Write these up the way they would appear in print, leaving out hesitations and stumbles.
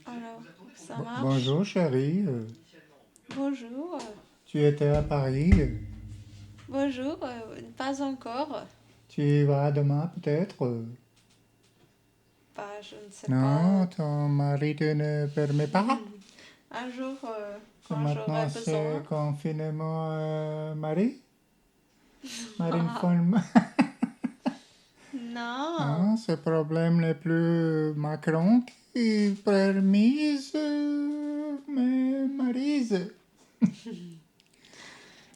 Alors, ça marche. Bonjour chérie, Bonjour. tu étais à Paris, Bonjour. Pas encore. tu y vas demain peut-être? Bah, je ne sais Non, pas. ton mari te ne permet pas? Un jour, Que quand j'aurai maintenant c'est besoin. confinement Marie? Marine Follman? Non. Non, ce problème n'est plus Macron qui permise, mais Maryse.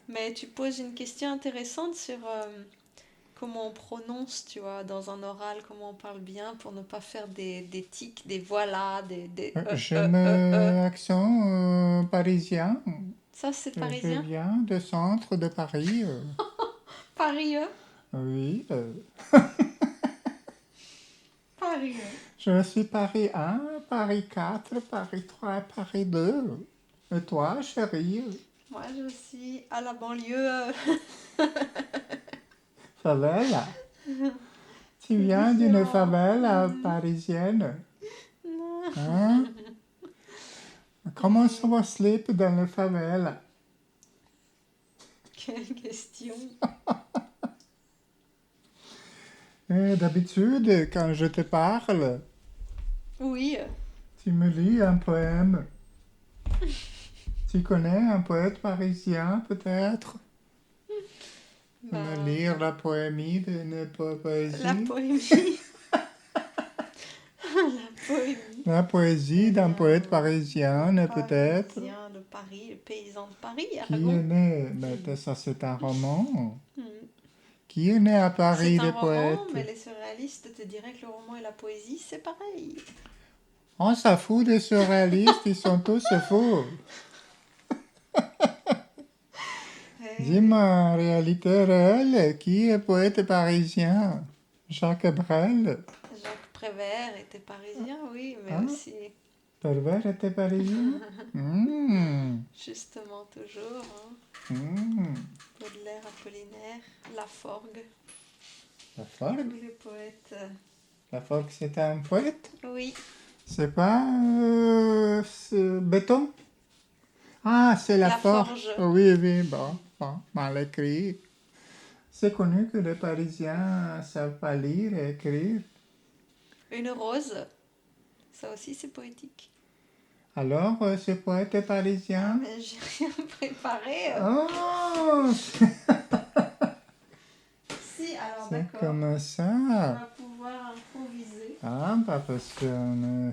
Mais tu poses une question intéressante sur comment on prononce, tu vois, dans un oral, comment on parle bien pour ne pas faire des tics, des voilà, des Je me accent parisien. Ça, c'est Je parisien? viens du centre de Paris. Parieux? Oui, Parieux. je suis Paris 1, Paris 4, Paris 3, Paris 2. Et toi, chérie? Moi, je suis à la banlieue. Favela? Tu C'est viens d'une différent. favela parisienne? Non. Hein? Comment ça va slip dans la favela? Quelle question. D'habitude, quand je te parle, Oui. tu me lis un poème. Tu connais un poète parisien, peut-être? Me Ben, lire la poémie d'une la poésie? poémie. La poémie. La poésie Eh d'un bien, poète parisien, peut-être? Parisien de Paris, le paysan de Paris, Qui est Aragon. né, mais ça c'est un roman. Hmm. Qui est né à C'est Paris, un des roman, poètes? mais les surréalistes te diraient que le roman et la poésie, c'est pareil. On s'en fout des surréalistes, ils sont tous fous. Dis-moi, Eh, en réalité réelle, qui est poète parisien? Jacques Brel? Jacques Prévert était parisien, oui, mais Hein? aussi, Pervers était parisien? Hmm, justement, toujours, hein, hmm. Baudelaire, Apollinaire, Laforgue, La tous Forgue? les poètes. La Forgue c'était un poète? Oui, C'est pas béton? Ah, c'est la La Forge. Forge. Oui, oui, bon, mal écrit. C'est connu que les Parisiens savent pas lire et écrire. Une rose, ça aussi c'est poétique. Alors, ce poète est Ah, parisien? mais j'ai rien préparé. Oh, Si, alors c'est d'accord. comme On ça. va pouvoir improviser. Ah, pas parce que On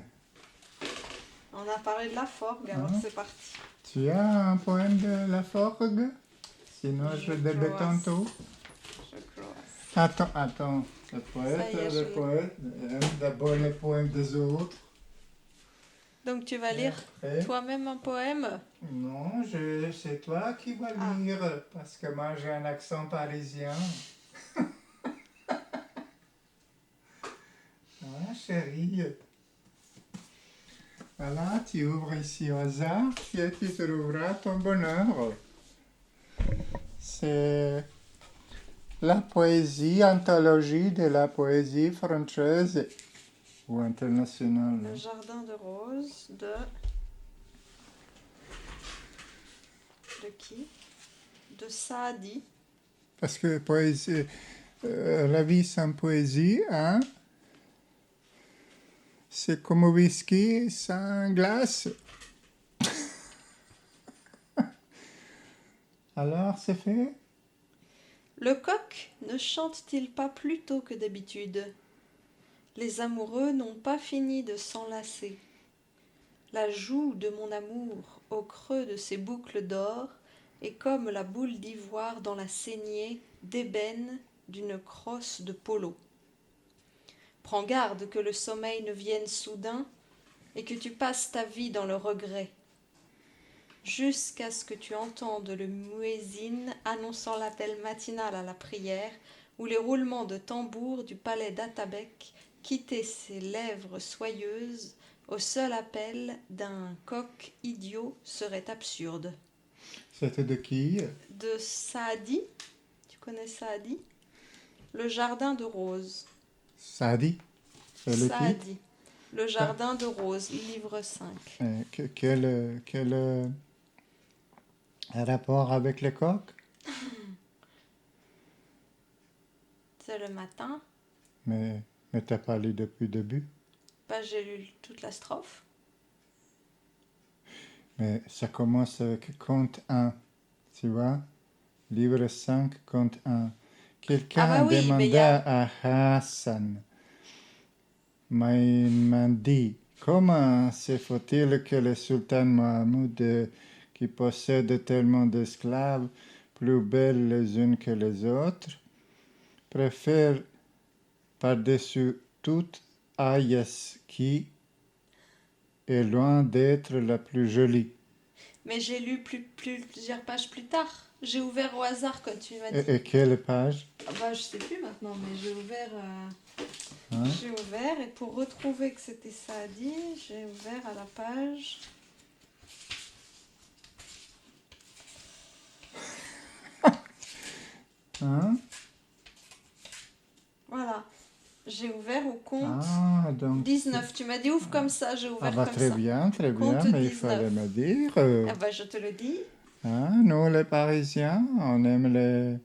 a parlé de la forgue, alors hein? c'est parti. Tu as un poème de la Forgue? Sinon, je Je débétonne cloisse. tout. Je cloisse. Attends. Ça y est, Le poète aime d'abord les poèmes des autres. Donc tu vas Et lire après, toi-même un poème? non, c'est toi qui vas Ah. lire, parce que moi j'ai un accent parisien. Ah, chérie. Voilà, tu ouvres ici au hasard et tu trouveras ton bonheur. C'est la poésie, anthologie de la poésie française ou internationale. Le jardin de roses de qui? De Saadi. Parce que poésie, la vie sans poésie, hein, c'est comme whisky sans glace. Alors, c'est fait? Le coq ne chante-t-il pas plus tôt que d'habitude? Les amoureux n'ont pas fini de s'enlacer. La joue de mon amour, au creux de ses boucles d'or, est comme la boule d'ivoire dans la saignée d'ébène d'une crosse de polo. Prends garde que le sommeil ne vienne soudain et que tu passes ta vie dans le regret, jusqu'à ce que tu entendes le muezzin annonçant l'appel matinal à la prière ou les roulements de tambour du palais d'Atabek quitter ses lèvres soyeuses au seul appel d'un coq idiot serait absurde. C'était de qui? De Saadi, tu connais Saadi? Le jardin de roses. Sadi. C'est le titre? Saadi. Le jardin de Rose, livre 5. Quel rapport avec le coq? C'est le matin. Mais t'as pas lu depuis le début. J'ai lu toute la strophe. Mais ça commence avec compte 1, tu vois? Livre 5, compte 1. Quelqu'un oui, demanda à Hassan, m'a dit, comment se faut-il que le sultan Mahmoud, qui possède tellement d'esclaves, plus belles les unes que les autres, préfère par-dessus toute Ayas, qui est loin d'être la plus jolie. Mais j'ai lu plusieurs pages plus tard. J'ai ouvert au hasard quand tu m'as dit. Et quelle page? Je sais plus maintenant, mais j'ai ouvert. Hein? J'ai ouvert et pour retrouver que c'était ça à dire, j'ai ouvert à la page. Hein? Voilà. J'ai ouvert au compte Donc 19. Tu m'as dit ouvre comme ça, j'ai ouvert comme très ça. bien, Compte mais 19. il fallait me dire. Je te le dis. Nous, les Parisiens, on aime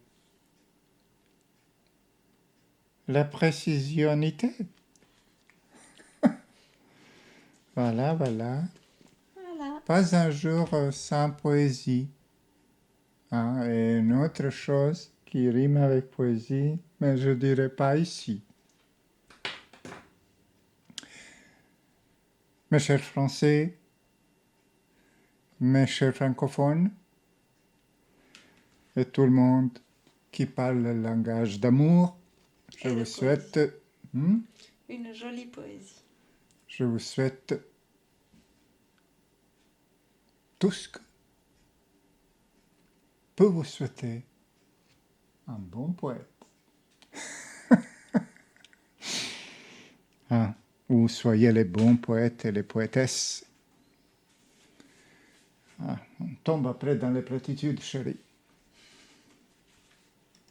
la précisionnité. Voilà. Voilà. Pas un jour sans poésie. Et une autre chose qui rime avec poésie, mais je dirais pas ici. Mes chers Français, mes chers francophones, et tout le monde qui parle le langage d'amour, je vous souhaite une jolie poésie. Je vous souhaite tout ce que peut vous souhaiter un bon poète. Ou soyez les bons poètes et les poétesses. On tombe après dans les platitudes, chérie.